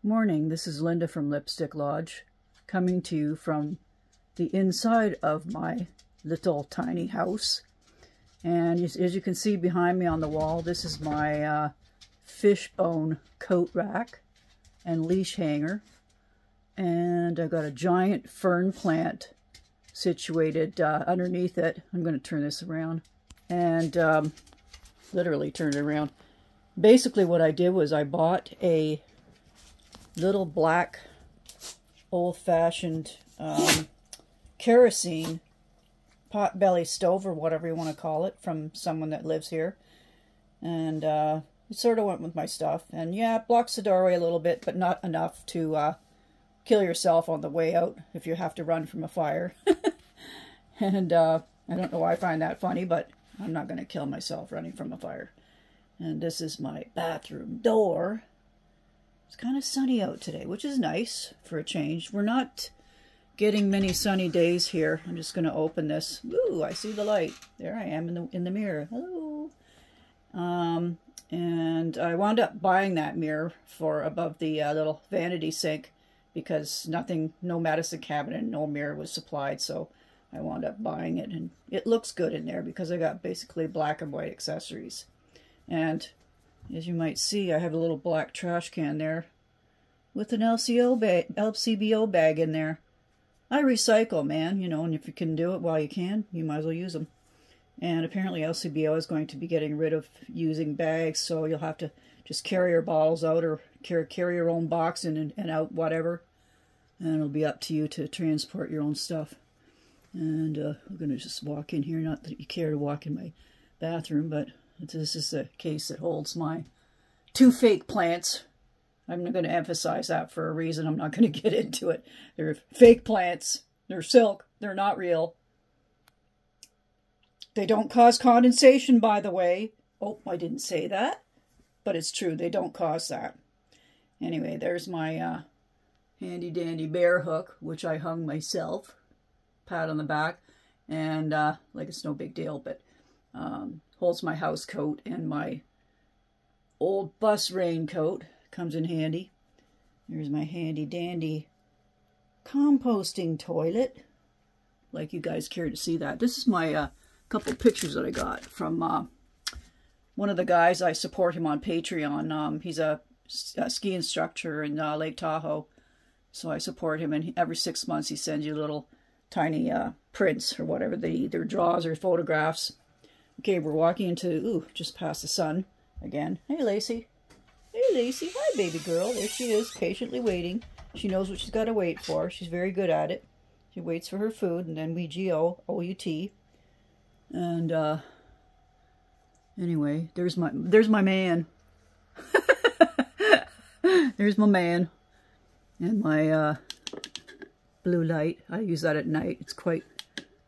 Morning, this is Linda from Lipstick Lodge, coming to you from the inside of my little tiny house. And as you can see behind me on the wall, this is my fishbone coat rack and leash hanger. And I've got a giant fern plant situated underneath it. I'm going to turn this around and literally turn it around. Basically what I did was I bought a little black old-fashioned kerosene potbelly stove, or whatever you want to call it, from someone that lives here. And it sort of went with my stuff. And yeah, it blocks the doorway a little bit, but not enough to kill yourself on the way out if you have to run from a fire. And I don't know why I find that funny, but I'm not going to kill myself running from a fire. And this is my bathroom door. It's kind of sunny out today, which is nice for a change. We're not getting many sunny days here. I'm just going to open this. Ooh, I see the light. There I am in the mirror. Hello. And I wound up buying that mirror for above the little vanity sink because no medicine cabinet, no mirror was supplied, so I wound up buying it. And it looks good in there because I got basically black and white accessories. And as you might see, I have a little black trash can there with an LCBO bag in there. I recycle, man, you know, and if you can do it while you can, you might as well use them. And apparently LCBO is going to be getting rid of using bags, so you'll have to just carry your bottles out or carry your own box in and out, whatever. And it'll be up to you to transport your own stuff. And we're going to just walk in here. Not that you care to walk in my bathroom, but this is a case that holds my 2 fake plants. I'm going to emphasize that for a reason. I'm not going to get into it. They're fake plants. They're silk. They're not real. They don't cause condensation, by the way. Oh, I didn't say that. But it's true. They don't cause that. Anyway, there's my handy-dandy bear hook, which I hung myself. Pat on the back. And, like, it's no big deal, but holds my house coat and my old bus raincoat. Comes in handy. There's my handy-dandy composting toilet. Like you guys care to see that. This is my couple pictures that I got from one of the guys. I support him on Patreon. He's a ski instructor in Lake Tahoe. So I support him, and every 6 months he sends you little tiny prints or whatever. They either draws or photographs. Okay, we're walking into, just past the sun again. Hey, Lacey. Hey, Lacey. Hi, baby girl. There she is, patiently waiting. She knows what she's got to wait for. She's very good at it. She waits for her food, and then we GO-OUT. And, anyway, there's my man. There's my man. And my, blue light. I use that at night. It's quite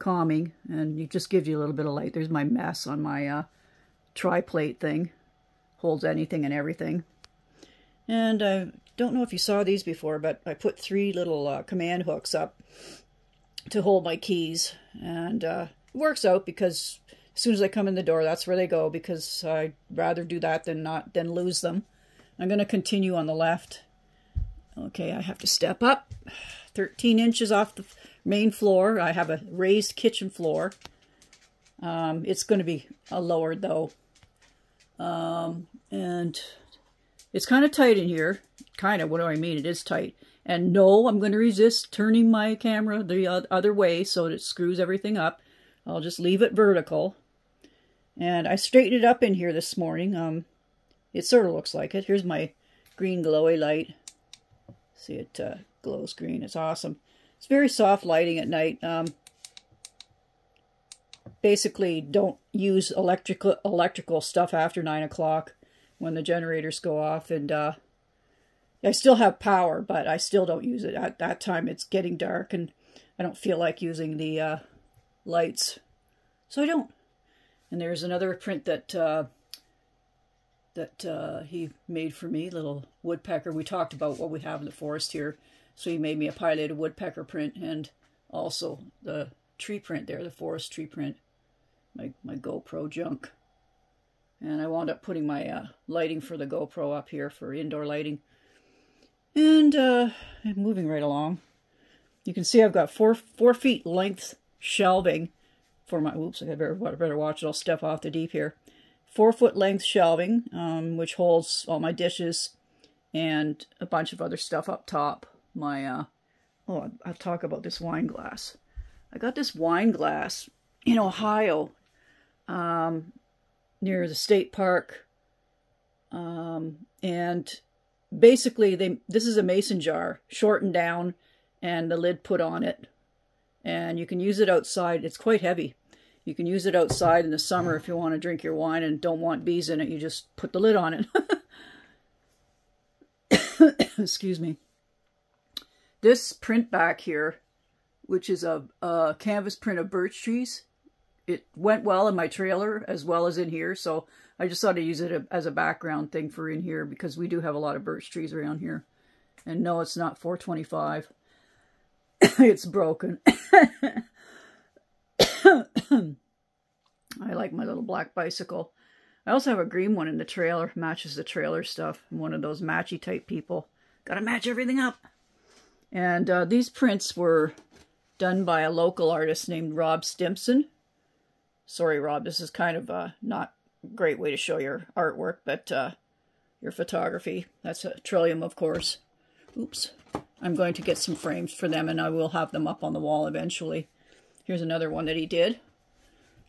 calming, and it just gives you a little bit of light. There's my mess on my, tri-plate thing. Holds anything and everything. And I don't know if you saw these before, but I put 3 little command hooks up to hold my keys. And it works out because as soon as I come in the door, that's where they go, because I'd rather do that than lose them. I'm going to continue on the left. Okay, I have to step up 13 inches off the main floor. I have a raised kitchen floor. It's going to be lowered though. And it's kind of tight in here. Kind of, what do I mean? It is tight. And no, I'm going to resist turning my camera the other way so that it screws everything up. I'll just leave it vertical. And I straightened it up in here this morning. It sort of looks like it. Here's my green glowy light. See, it glows green. It's awesome. It's very soft lighting at night. Basically, don't use electrical stuff after 9 o'clock when the generators go off. And I still have power, but I still don't use it. At that time, it's getting dark, and I don't feel like using the lights. So I don't. And there's another print that he made for me, little woodpecker. We talked about what we have in the forest here. So he made me a pileated woodpecker print, and also the tree print there, the forest tree print. My GoPro junk. And I wound up putting my lighting for the GoPro up here for indoor lighting. And I'm moving right along. You can see I've got 4 feet length shelving for my, oops, I better watch it, I'll step off the deep here. 4 foot length shelving, which holds all my dishes and a bunch of other stuff up top. My, oh, I'll talk about this wine glass. I got this wine glass in Ohio, near the state park, and basically this is a mason jar, shortened down, and the lid put on it, and you can use it outside. It's quite heavy. You can use it outside in the summer if you want to drink your wine and don't want bees in it. You just put the lid on it. Excuse me. This print back here, which is a canvas print of birch trees, it went well in my trailer as well as in here, so I just thought I'd use it as a background thing for in here, because we do have a lot of birch trees around here. And no, it's not 425. It's broken. I like my little black bicycle. I also have a green one in the trailer. Matches the trailer stuff. I'm one of those matchy type people. Gotta match everything up. And these prints were done by a local artist named Rob Stimpson. Sorry, Rob, this is kind of not a great way to show your artwork, but your photography. That's a Trillium, of course. Oops. I'm going to get some frames for them, and I will have them up on the wall eventually. Here's another one that he did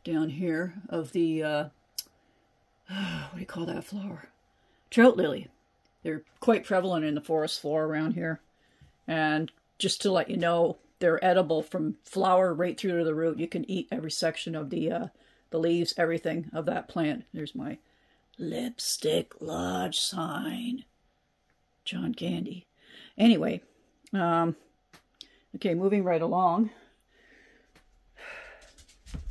down here of the, what do you call that flower? Trout lily. They're quite prevalent in the forest floor around here. And just to let you know, they're edible from flower right through to the root. You can eat every section of the leaves, everything of that plant. There's my Lipstick Lodge sign. John Candy. Anyway, okay, moving right along.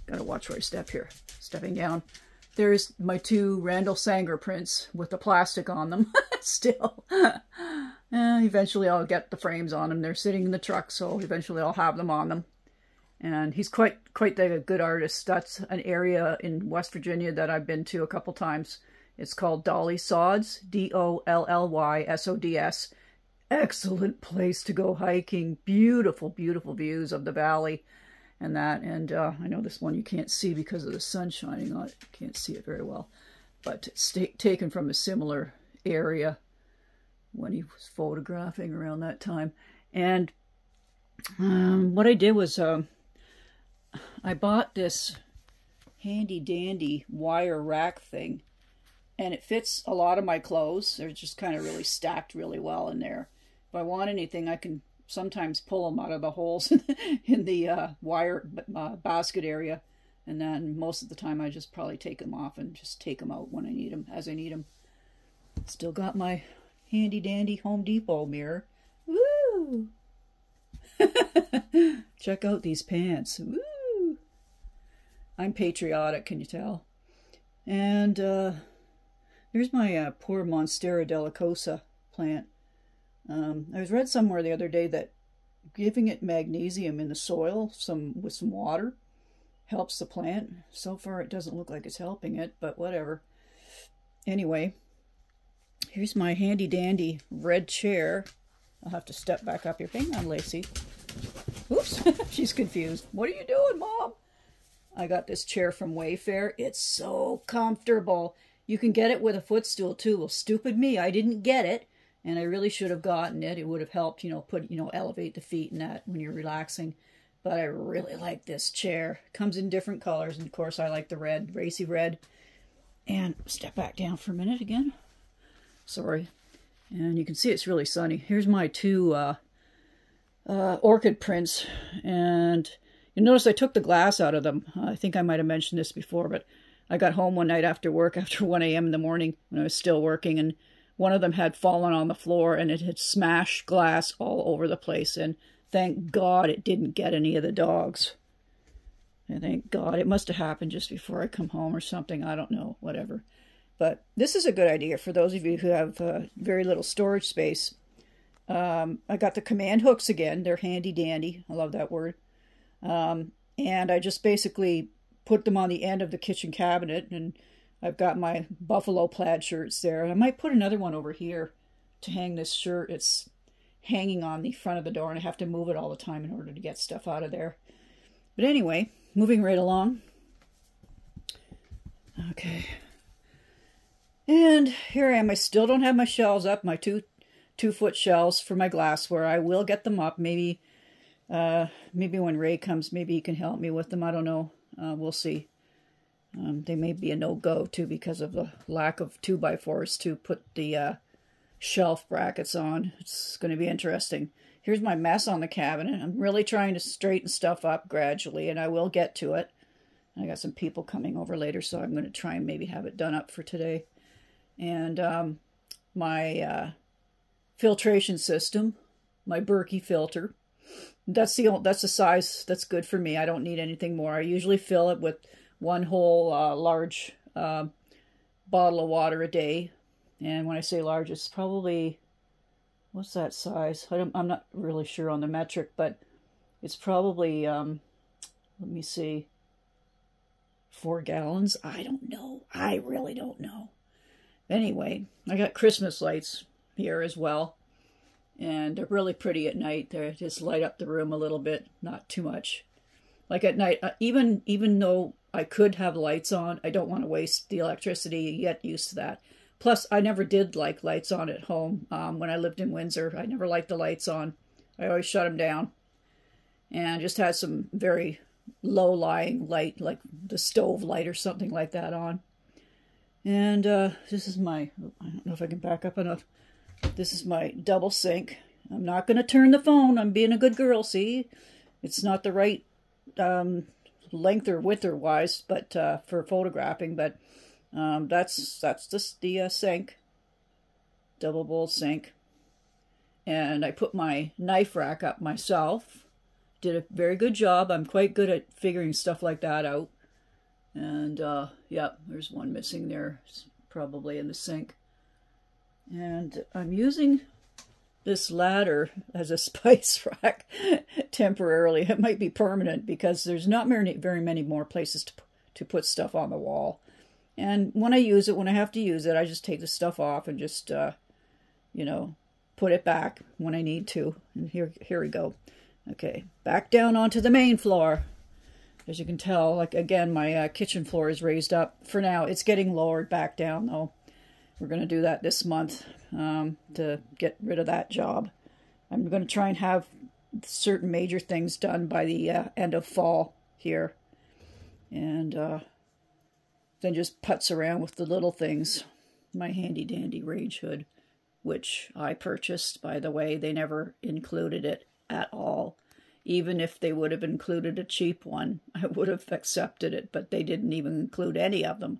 Gotta watch where I step here. Stepping down. There's my 2 Randall Sanger prints with the plastic on them. Still. Eventually I'll get the frames on them. They're sitting in the truck, so eventually I'll have them on them. And he's quite the good artist. That's an area in West Virginia that I've been to a couple times. It's called Dolly Sods. D-O-L-L-Y-S-O-D-S. Excellent place to go hiking. Beautiful, beautiful views of the valley and that. And I know this one you can't see because of the sun shining on it. You can't see it very well. But it's taken from a similar area when he was photographing around that time. And what I did was I bought this handy dandy wire rack thing, and it fits a lot of my clothes. They're just kind of really stacked really well in there. If I want anything, I can sometimes pull them out of the holes in the wire basket area, and then most of the time I just probably take them off and just take them out when I need them, as I need them. Still got my handy dandy Home Depot mirror. Woo! Check out these pants. Woo! I'm patriotic, can you tell? And here's my poor Monstera delicosa plant. I was read somewhere the other day that giving it magnesium in the soil with some water helps the plant. So far it doesn't look like it's helping it, but whatever. Anyway, here's my handy dandy red chair. I'll have to step back up here. Hang on, Lacey. Oops, she's confused. What are you doing, Mom? I got this chair from Wayfair. It's so comfortable. You can get it with a footstool too. Well, stupid me, I didn't get it, and I really should have gotten it. It would have helped, elevate the feet and that when you're relaxing. But I really like this chair. Comes in different colors, and of course I like the red, racy red. And step back down for a minute again. Sorry. And you can see it's really sunny. Here's my 2 orchid prints, and you notice I took the glass out of them. I think I might have mentioned this before, but I got home one night after work, after 1 a.m. in the morning when I was still working, and one of them had fallen on the floor, and it had smashed glass all over the place, and thank God it didn't get any of the dogs. And thank God. It must have happened just before I come home or something. I don't know. Whatever. But this is a good idea for those of you who have very little storage space. I got the command hooks again. They're handy dandy. I love that word. And I just basically put them on the end of the kitchen cabinet, and I've got my buffalo plaid shirts there. And I might put another one over here to hang this shirt. It's hanging on the front of the door, and I have to move it all the time in order to get stuff out of there. But anyway, moving right along. Okay. And here I am. I still don't have my shelves up, my two-foot shelves for my glassware. I will get them up. Maybe when Ray comes, maybe he can help me with them. I don't know. We'll see. They may be a no-go, too, because of the lack of 2x4s to put the shelf brackets on. It's going to be interesting. Here's my mess on the cabinet. I'm really trying to straighten stuff up gradually, and I will get to it. I got some people coming over later, so I'm going to try and maybe have it done up for today. And my filtration system, my Berkey filter. That's the size that's good for me. I don't need anything more. I usually fill it with one whole large bottle of water a day. And when I say large, it's probably, what's that size? I'm not really sure on the metric, but it's probably, let me see, 4 gallons? I don't know. I really don't know. Anyway, I got Christmas lights here as well. And they're really pretty at night. They just light up the room a little bit, not too much. Like at night, even though I could have lights on, I don't want to waste the electricity. You get used to that. Plus, I never did like lights on at home. When I lived in Windsor, I never liked the lights on. I always shut them down. And just had some very low-lying light, like the stove light or something like that on. And this is my, I don't know if I can back up enough. This is my double sink. I'm not going to turn the phone. I'm being a good girl, see? It's not the right length or width or wise, but for photographing, but that's just the sink. Double bowl sink. And I put my knife rack up myself. Did a very good job. I'm quite good at figuring stuff like that out. And yeah, there's one missing there. It's probably in the sink. And I'm using this ladder as a spice rack temporarily. It might be permanent because there's not very many more places to put stuff on the wall. And when I use it, when I have to use it, I just take the stuff off and just, you know, put it back when I need to. And here we go. Okay, back down onto the main floor. As you can tell, like again, my kitchen floor is raised up. For now, it's getting lowered back down, though. We're going to do that this month to get rid of that job. I'm going to try and have certain major things done by the end of fall here. And then just putz around with the little things. My handy-dandy range hood, which I purchased, by the way. They never included it at all. Even if they would have included a cheap one, I would have accepted it, but they didn't even include any of them.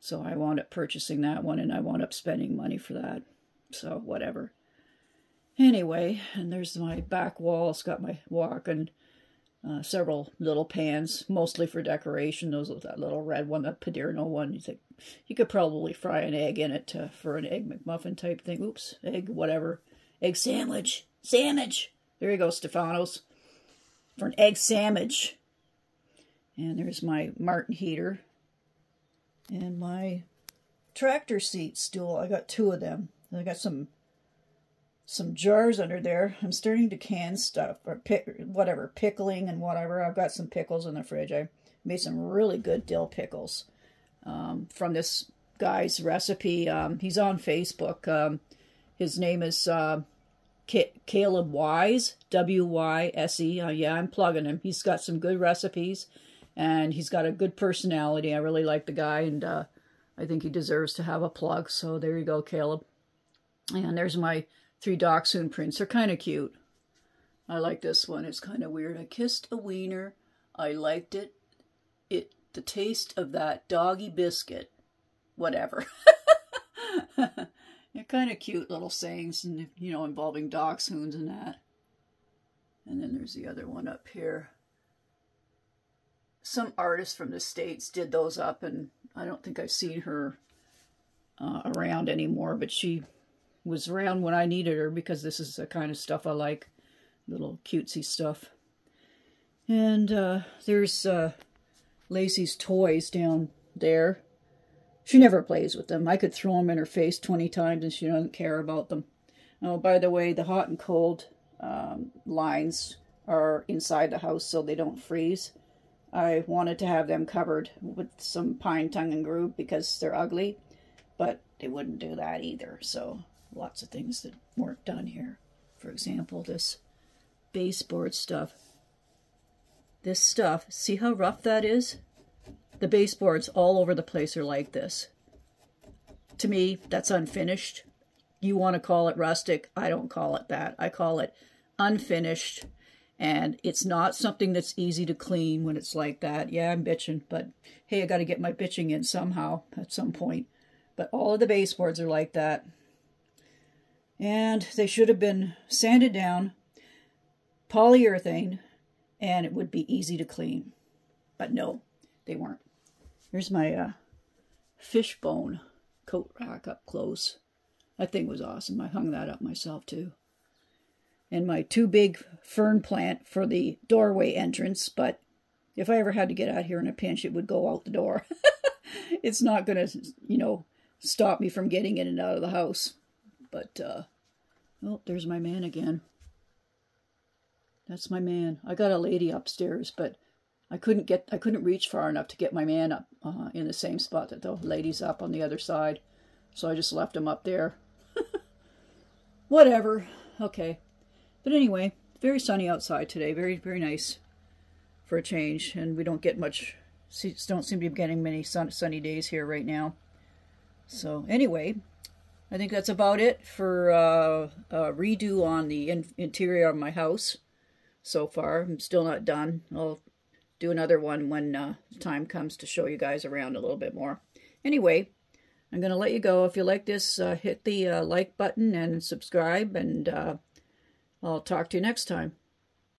So I wound up purchasing that one, and I wound up spending money for that. So, whatever. Anyway, and there's my back wall. It's got my wok and several little pans, mostly for decoration. That little red one, that Paderno one. You think you could probably fry an egg in it for an egg McMuffin type thing. Oops, egg whatever. Egg sandwich. Sandwich! There you go, Stefanos. For an egg sandwich. And there's my Martin heater. And my tractor seat stool. I got 2 of them. And I got some jars under there. I'm starting to can stuff, or pickling and whatever. I've got some pickles in the fridge. I made some really good dill pickles from this guy's recipe. He's on Facebook. His name is Caleb Wise, W-Y-S-E. Yeah, I'm plugging him. He's got some good recipes, and he's got a good personality. I really like the guy, and I think he deserves to have a plug. So there you go, Caleb. And there's my 3 Dachshund prints. They're kind of cute. I like this one. It's kind of weird. I kissed a wiener. I liked it. The taste of that doggy biscuit. Whatever. They're kind of cute little sayings, and you know, involving dachshunds and that. And then there's the other one up here. Some artist from the States did those up, and I don't think I've seen her around anymore, but she was around when I needed her, because this is the kind of stuff I like. Little cutesy stuff. And there's Lacey's toys down there. She never plays with them. I could throw them in her face 20 times and she doesn't care about them. Oh, by the way, the hot and cold lines are inside the house so they don't freeze. I wanted to have them covered with some pine tongue and groove because they're ugly, but they wouldn't do that either. So lots of things that weren't done here. For example, this baseboard stuff. This stuff, see how rough that is? The baseboards all over the place are like this. To me, that's unfinished. You want to call it rustic. I don't call it that. I call it unfinished. And it's not something that's easy to clean when it's like that. Yeah, I'm bitching, but hey, I got to get my bitching in somehow at some point. But all of the baseboards are like that. And they should have been sanded down, polyurethane, and it would be easy to clean. But no, they weren't. Here's my fishbone coat rack up close. That thing was awesome. I hung that up myself too. And my too big fern plant for the doorway entrance, but if I ever had to get out here in a pinch, it would go out the door. It's not going to, you know, stop me from getting in and out of the house. But, oh, there's my man again. That's my man. I got a lady upstairs, but I couldn't reach far enough to get my man up in the same spot that the lady's up on the other side. So I just left him up there. Whatever. Okay. But anyway, very sunny outside today. Very, very nice for a change. And we don't get much, don't seem to be getting many sunny days here right now. So anyway, I think that's about it for a redo on the interior of my house so far. I'm still not done. I'll do another one when the time comes to show you guys around a little bit more. Anyway, I'm going to let you go. If you like this, hit the like button and subscribe, and I'll talk to you next time.